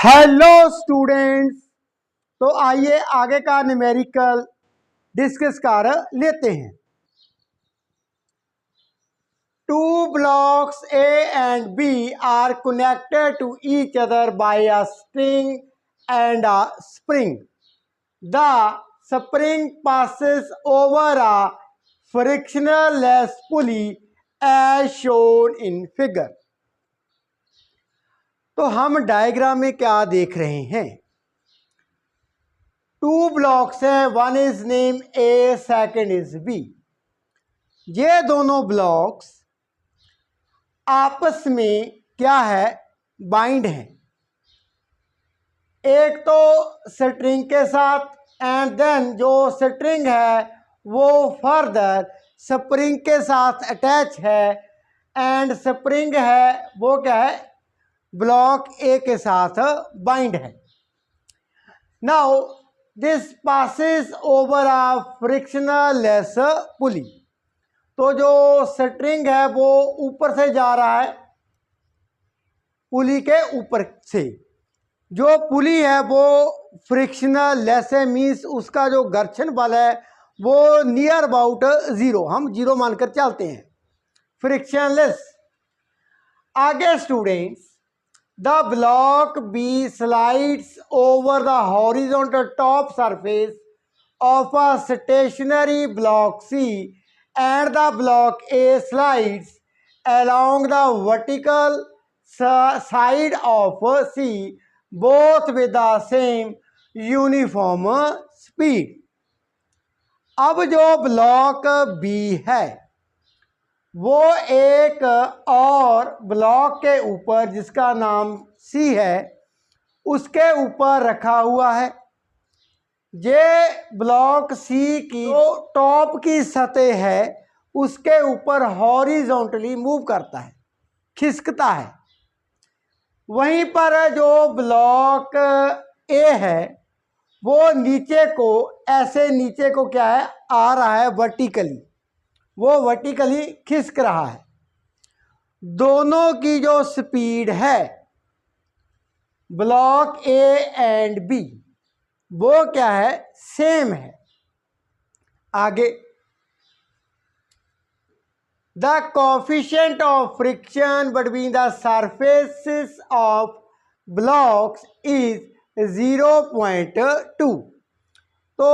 Hello students. तो आइए आगे का न्यूमेरिकल डिस्कस कर लेते हैं। Two blocks A and B are connected to each other by a string and a spring. The spring passes over a frictionless pulley as shown in figure। तो हम diagram में क्या देख रहे हैं? टू ब्लॉक्स हैं, one is name A, second is B. ये दोनों ब्लॉक्स आपस में क्या है, बाइंड हैं। एक तो स्ट्रिंग के साथ, एंड देन जो स्ट्रिंग है वो फर्दर स्प्रिंग के साथ अटैच है, एंड स्प्रिंग है वो क्या है, ब्लॉक ए के साथ बाइंड है। Now this passes over a frictionless pulley. तो जो स्ट्रिंग है वो ऊपर से जा रहा है, पुली के ऊपर से। जो पुली है वो फ्रिक्शनलेस है, मीन्स उसका जो घर्षण बल है वो नियर अबाउट जीरो, हम जीरो मानकर चलते हैं, फ्रिक्शनलेस। आगे students, the block B slides over the horizontal top surface of a stationary block C, and the block A slides along the vertical side of C, both with the same uniform speed। अब जो block B है वो एक और block के ऊपर, जिसका नाम सी है, उसके ऊपर रखा हुआ है। ये ब्लॉक सी की जो टॉप की सतह है उसके ऊपर हॉरिजॉन्टली मूव करता है, खिसकता है। वहीं पर जो ब्लॉक ए है वो नीचे को, ऐसे नीचे को क्या है, आ रहा है वर्टिकली, वो वर्टिकली खिसक रहा है। दोनों की जो स्पीड है ब्लॉक ए एंड बी वो क्या है, सेम है। आगे, the coefficient of friction between the surfaces of blocks is 0.2। तो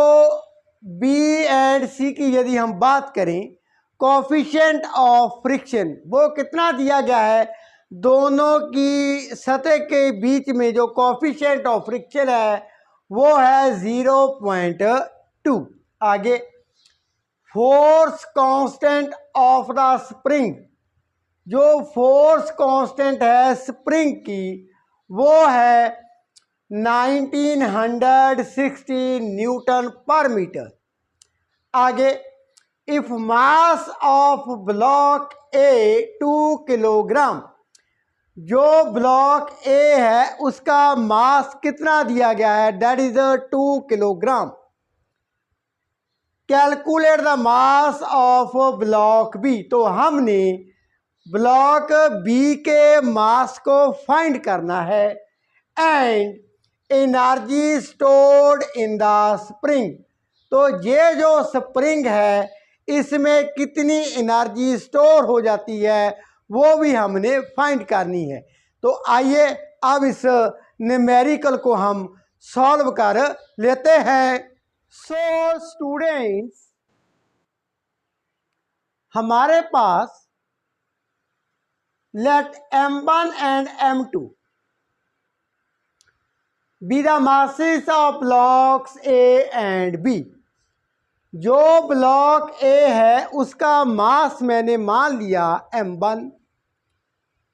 बी एंड सी की यदि हम बात करें, कोफिशिएंट ऑफ फ्रिक्शन वो कितना दिया गया है, दोनों की सतह के बीच में जो कोफिशिएंट ऑफ फ्रिक्शन है वो है 0.2। आगे, force constant of the spring, जो फोर्स कांस्टेंट है स्प्रिंग की वो है 1960 न्यूटन पर मीटर। आगे, if mass of block A 2 kilogram, जो ब्लॉक ए है उसका मास कितना दिया गया है, that is 2 kilogram. Calculate the mass of block B. तो हमने ब्लॉक बी के मास को फाइंड करना है, and energy stored in the spring. तो ये जो स्प्रिंग है इसमें कितनी एनर्जी स्टोर हो जाती है वो भी हमने फाइंड करनी है। तो आइए अब इस न्यूमेरिकल को हम सॉल्व कर लेते हैं। सो स्टूडेंट्स, हमारे पास let M1 and M2 be the masses of blocks A and B. जो ब्लॉक ए है उसका मास मैंने मान लिया M1,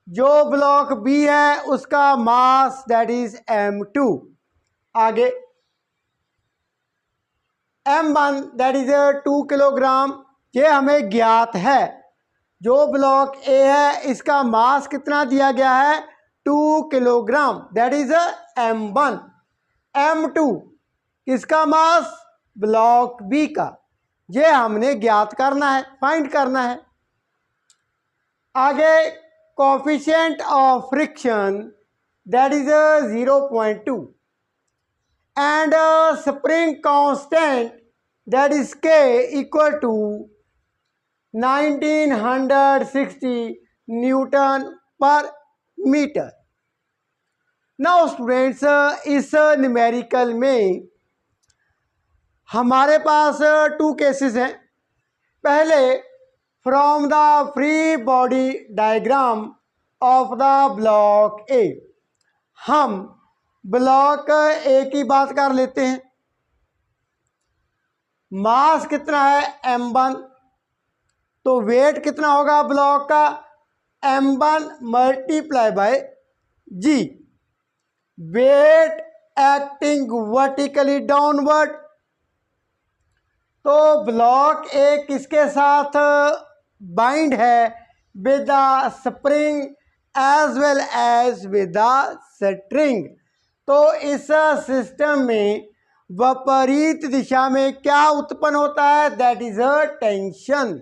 जो ब्लॉक बी है उसका मास दैट इज M2। आगे, M1 दैट इज 2 किलोग्राम, ये हमें ज्ञात है। जो ब्लॉक ए है इसका मास कितना दिया गया है, 2 kilogram, that is M1। M2 किसका मास, ब्लॉक बी का, ये हमने ज्ञात करना है, फाइंड करना है। आगे, coefficient of friction that is 0.2, and spring constant, that is K, equal to 1960 Newton per metre. Now students, इस न्यूमेरिकल में हमारे पास टू केसेस हैं। पहले, from the free body diagram of the block A, हम ब्लॉक ए की बात कर लेते हैं। मास कितना है m1, तो वेट कितना होगा ब्लॉक का m1 multiply by g। Weight acting vertically downward, तो ब्लॉक ए किसके साथ बाइंड है, with the spring as well as with the string. तो इस सिस्टम में विपरीत दिशा में क्या उत्पन्न होता है, दैट इज अ टेंशन।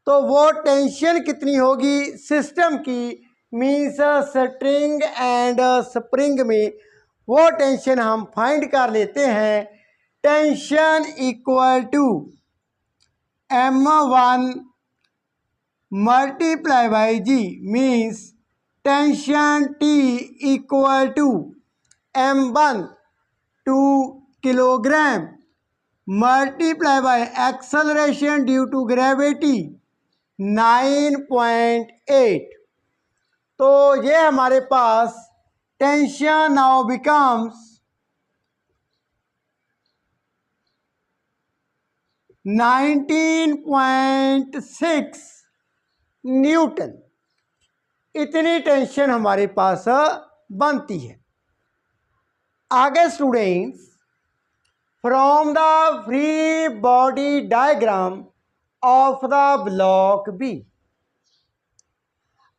तो वो टेंशन कितनी होगी सिस्टम की, मीन्स स्ट्रिंग एंड स्प्रिंग में, वो टेंशन हम फाइंड कर लेते हैं। Tension equal to m1 multiply by g, means tension T equal to m1 2 kilogram multiply by acceleration due to gravity 9.8। तो ये हमारे पास टेंशन नाउ बिकम्स 19.6 न्यूटन। इतनी टेंशन हमारे पास बनती है। आगे students, from the free body diagram of the block B,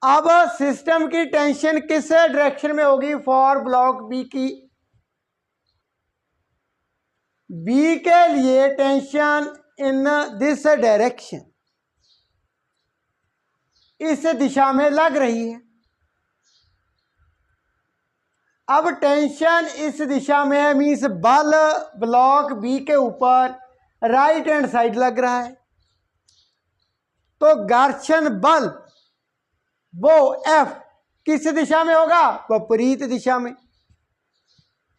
अब सिस्टम की टेंशन किस डायरेक्शन में होगी फॉर ब्लॉक बी की, बी के लिए टेंशन इन दिस डायरेक्शन, इस दिशा में लग रही है। अब टेंशन इस दिशा में है, मीन्स बल ब्लॉक बी के ऊपर राइट हैंड साइड लग रहा है। तो घर्षण बल वो F किस दिशा में होगा, विपरीत दिशा में।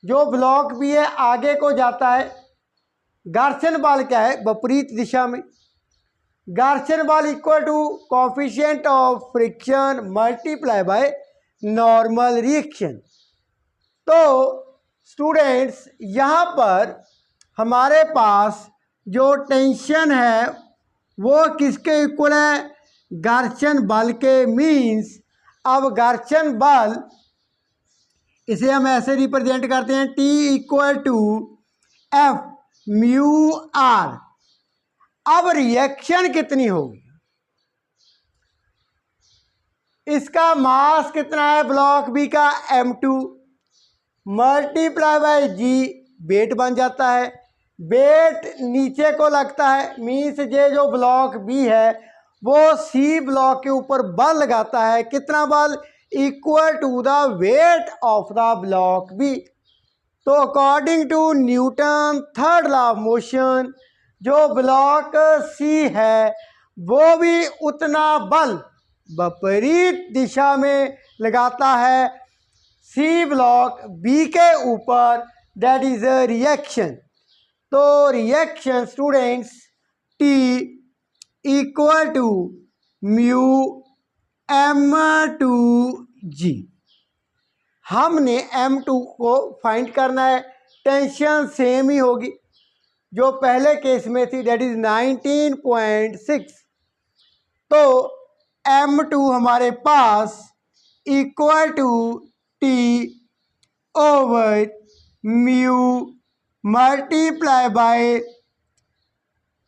जो ब्लॉक बी है आगे को जाता है, घर्षण बल क्या है, विपरीत दिशा में। घर्षण बल equal to coefficient of friction multiply by normal reaction. तो स्टूडेंट्स, यहाँ पर हमारे पास जो टेंशन है वो किसके इक्वल है, घर्षण बल के। मीन्स अब घर्षण बल, इसे हम ऐसे रिप्रेजेंट करते हैं, T equal to F mu R. अब रिएक्शन कितनी होगी, इसका मास कितना है ब्लॉक बी का m2 multiply by ji, wait बन जाता है। वेट नीचे को लगता है, मीन्स ये जो ब्लॉक बी है वो सी ब्लॉक के ऊपर बल लगाता है। कितना बल, equal to the weight of the block B. तो according to Newton third law of motion, जो ब्लॉक सी है वो भी उतना बल विपरीत दिशा में लगाता है सी ब्लॉक बी के ऊपर, दैट इज अ रिएक्शन। तो reaction students T equal to mu m2g। हमने m2 को फाइंड करना है। टेंशन सेम ही होगी जो पहले केस में थी, दैट इज 19.6। तो m2 हमारे पास equal to T over mu multiply by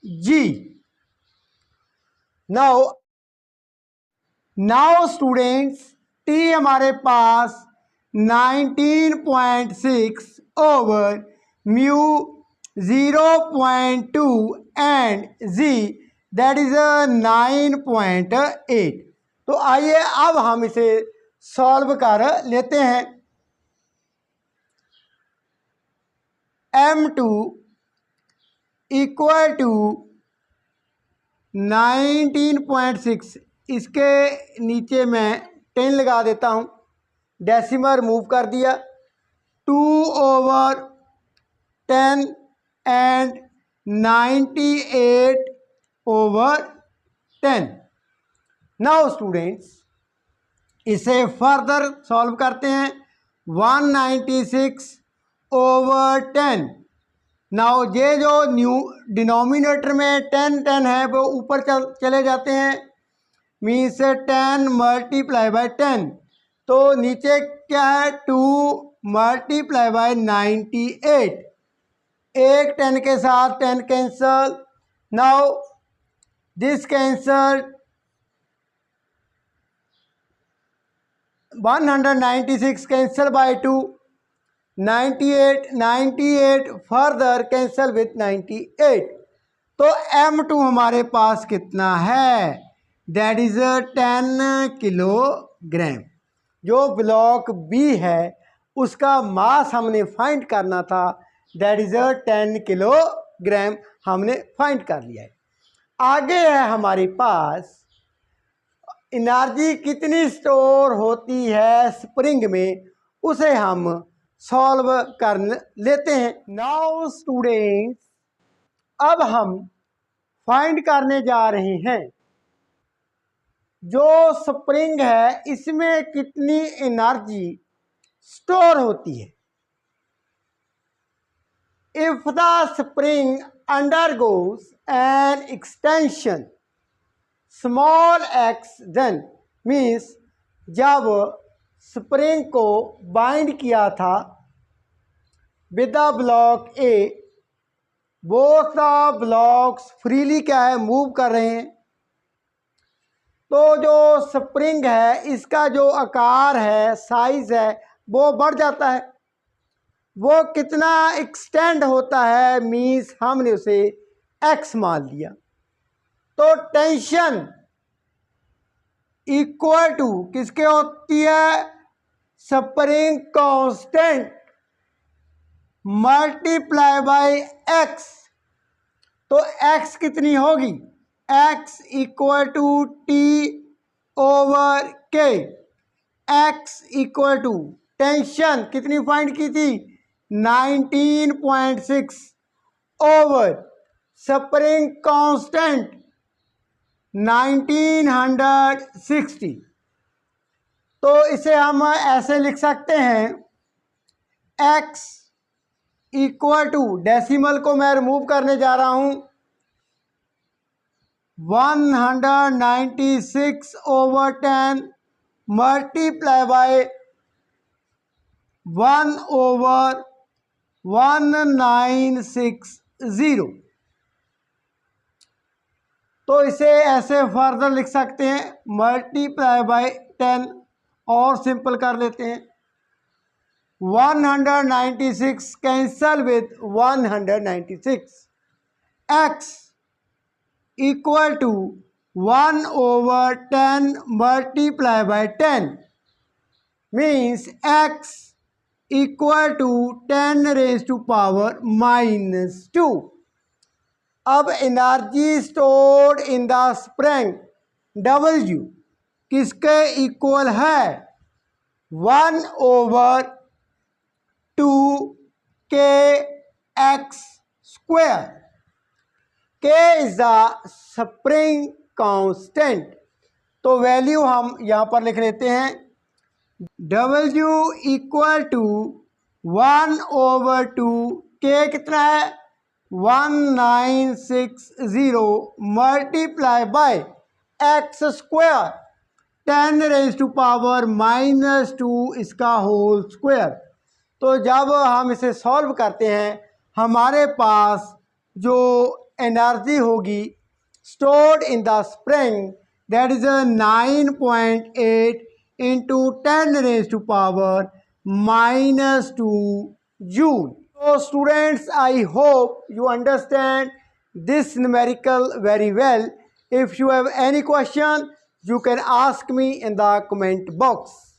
G. Now students, T हमारे पास 19.6 over mu 0.2 and G that is 9.8। तो आइए अब हम इसे सॉल्व कर लेते हैं। m2 इक्वल टू 19.6, इसके नीचे मैं 10 लगा देता हूँ, डेसिमल मूव कर दिया, 2/10 एंड 98/10। नाउ स्टूडेंट्स इसे फर्दर सॉल्व करते हैं। 196/10। नाउ ये जो न्यू डिनोमिनेटर में 10 है वो ऊपर चले जाते हैं, मीन्स 10 मल्टीप्लाई बाय 10। तो नीचे क्या है, 2 मल्टीप्लाई बाय 98। एक 10 के साथ 10 cancel. Now this cancel, 196 cancel by 2, 98 further cancel with 98। तो m2 हमारे पास कितना है, दैट इज 10 किलोग्राम। जो ब्लॉक बी है उसका मास हमने फाइंड करना था, दैट इज 10 किलोग्राम, हमने फाइंड कर लिया है। आगे है हमारे पास एनर्जी कितनी स्टोर होती है स्प्रिंग में, उसे हम सॉल्व कर लेते हैं। नाउ स्टूडेंट्स अब हम फाइंड करने जा रहे हैं जो स्प्रिंग है इसमें कितनी एनर्जी स्टोर होती है। If the spring undergoes an extension small x, then means जब स्प्रिंग को बाइंड किया था with the block A, both the blocks freely क्या है, मूव कर रहे हैं। तो जो स्प्रिंग है इसका जो आकार है, साइज है, वो बढ़ जाता है। वो कितना एक्सटेंड होता है, मीन्स हमने उसे x मान लिया। तो टेंशन इक्वल टू किसके होती है, spring constant multiply by x। तो x कितनी होगी, x equal to T/K। x equal to tension कितनी फाइंड की थी, 19.6 ओवर स्प्रिंग कांस्टेंट 1960। तो इसे हम ऐसे लिख सकते हैं, x इक्वल टू, डेसिमल को मैं रिमूव करने जा रहा हूं, 196/10 मल्टीप्लाई बाय 1/1960। तो इसे ऐसे फर्दर लिख सकते हैं, मल्टीप्लाई बाय 10 और सिंपल कर लेते हैं। 196 cancel with 196, x equal to 1/10 multiply by 10 means x equal to 10⁻⁻²। अब energy stored in the spring W किसके इक्वल है, 1/2kx²। K is the spring constant. तो वैल्यू हम यहाँ पर लिख लेते हैं, W इक्वल टू 1/2, K कितना है, 1960 मल्टीप्लाई बाय x², 10⁻⁻² इसका होल स्क्वायर। तो जब हम इसे सॉल्व करते हैं हमारे पास जो एनर्जी होगी stored in the spring, that is 9.8 into 10⁻⁻² joule. So students, I hope you understand this numerical very well. If you have any question, you can ask me in the comment box.